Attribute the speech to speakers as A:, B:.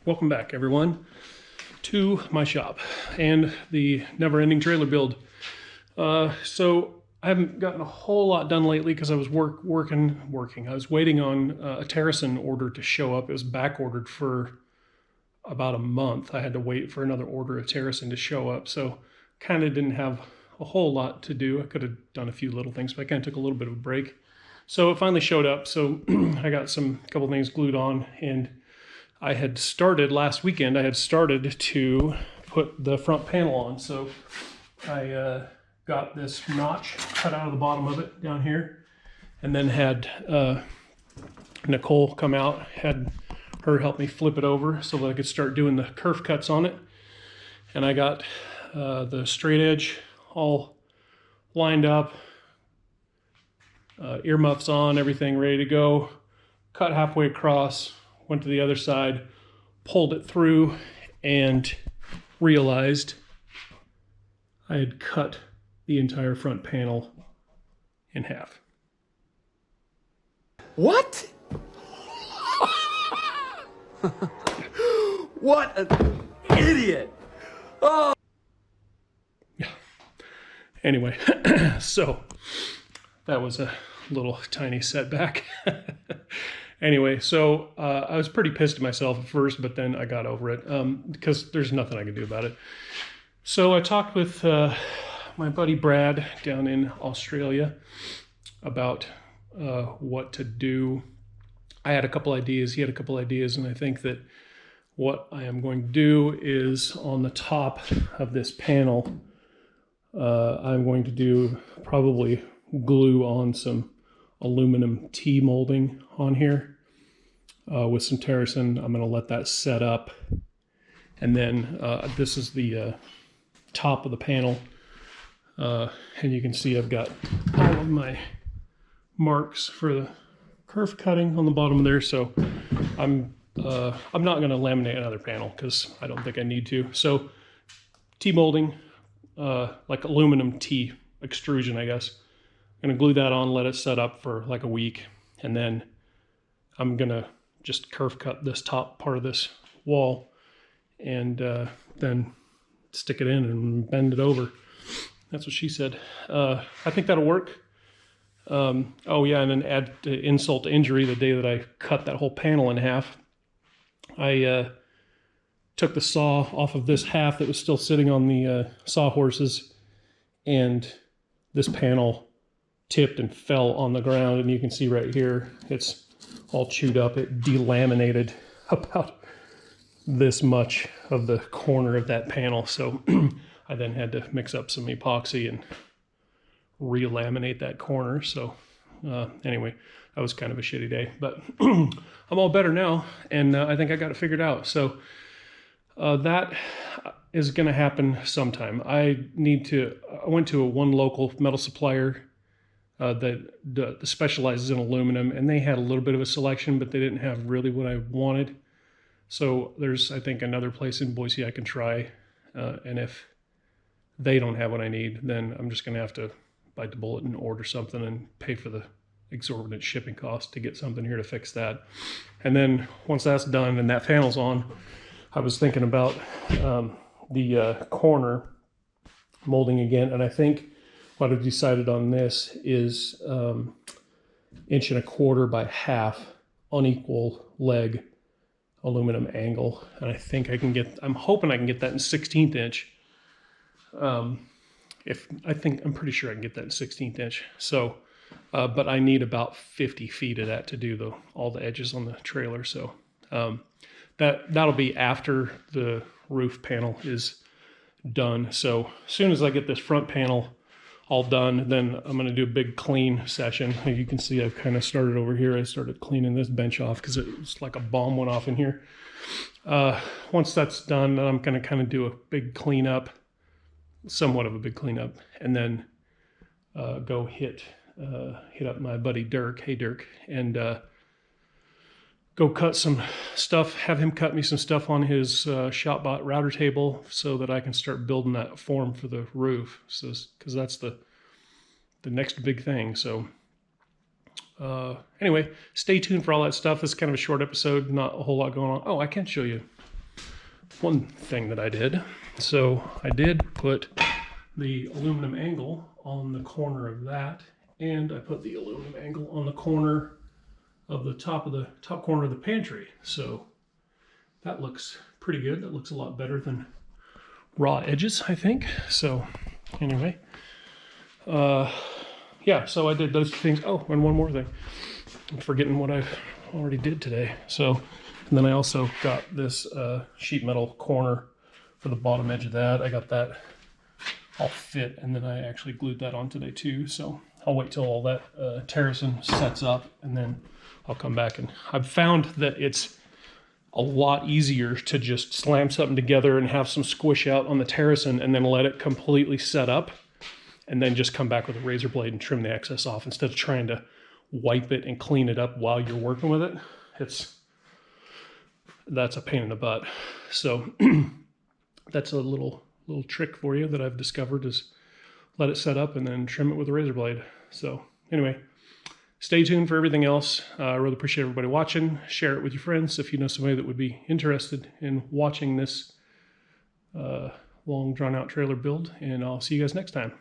A: Welcome back, everyone, to my shop and the never-ending trailer build. So I haven't gotten a whole lot done lately because I was working. I was waiting on a Terracin order to show up. It was back ordered for about a month. I had to wait for another order of Terracin to show up, so kind of didn't have a whole lot to do. I could have done a few little things, but I kind of took a little bit of a break. So it finally showed up. So I got a couple things glued on, and I had started last weekend. I had started to put the front panel on. So I got this notch cut out of the bottom of it down here, and then had Nicole come out, had her help me flip it over so that I could start doing the kerf cuts on it. And I got the straight edge all lined up, earmuffs on, everything ready to go. Cut halfway across, went to the other side, pulled it through, and realized I had cut the entire front panel in half.
B: What? What an idiot! Oh.
A: Yeah. Anyway, so that was a little tiny setback. Anyway, so I was pretty pissed at myself at first, but then I got over it because there's nothing I can do about it. So I talked with my buddy Brad down in Australia about what to do. I had a couple ideas, he had a couple ideas, and I think that what I am going to do is on the top of this panel, I'm going to do probably glue on some aluminum Tmolding on here with some Terracin. I'm going to let that set up, and then this is the top of the panel, and you can see I've got all of my marks for the kerf cutting on the bottom there. So I'm not going to laminate another panel because I don't think I need to. So Tmolding, like aluminum T extrusion, I guess. I'm going to glue that on, let it set up for like a week, and then I'm going to just kerf cut this top part of this wall and then stick it in and bend it over. That's what she said. I think that'll work. Oh yeah, and then add insult to injury, the day that I cut that whole panel in half, I took the saw off of this half that was still sitting on the sawhorses, and this panel tipped and fell on the ground, and you can see right here it's all chewed up. It delaminated about this much of the corner of that panel, so I then had to mix up some epoxy and re-laminate that corner. So anyway, that was kind of a shitty day, but I'm all better now, and I think I got it figured out. So that is going to happen sometime. I went to one local metal supplier that specializes in aluminum, and they had a little bit of a selection, but they didn't have really what I wanted. So there's, I think, another place in Boise I can try, and if they don't have what I need, then I'm just going to have to bite the bullet and order something and pay for the exorbitant shipping cost to get something here to fix that. And then once that's done and that panel's on, I was thinking about the corner molding again, and I think what I've decided on this is 1.25 inches by half unequal leg aluminum angle, and I think I'm hoping I can get that in 1/16 inch. I'm pretty sure I can get that in 1/16 inch. So, but I need about 50 feet of that to do all the edges on the trailer. So that'll be after the roof panel is done. So as soon as I get this front panel all done, then I'm going to do a big clean session. You can see I've kind of started over here. I started cleaning this bench off because it's like a bomb went off in here. Once that's done, then I'm going to kind of do a big cleanup, somewhat of a big cleanup, and then go hit up my buddy Dirk. Hey Dirk, and go cut some stuff, have him cut me some stuff on his ShopBot router table so that I can start building that form for the roof. So, because that's the next big thing. So anyway, stay tuned for all that stuff. This is kind of a short episode, not a whole lot going on. Oh, I can show you one thing that I did. So I did put the aluminum angle on the corner of that, and I put the aluminum angle on the corner of the top corner of the pantry. So that looks pretty good. That looks a lot better than raw edges, I think. So anyway, yeah, so I did those two things. Oh, and one more thing. I'm forgetting what I've already did today. So, and then I also got this sheet metal corner for the bottom edge of that. I got that all fit, and then I actually glued that on today too. So I'll wait till all that terracing sets up, and then I'll come back. And I've found that it's a lot easier to just slam something together and have some squish out on the terracing and then let it completely set up, and then just come back with a razor blade and trim the excess off instead of trying to wipe it and clean it up while you're working with it. That's a pain in the butt. So that's a little trick for you that I've discovered, is let it set up and then trim it with a razor blade. So anyway, stay tuned for everything else. I really appreciate everybody watching. Share it with your friends if you know somebody that would be interested in watching this long drawn out trailer build, and I'll see you guys next time.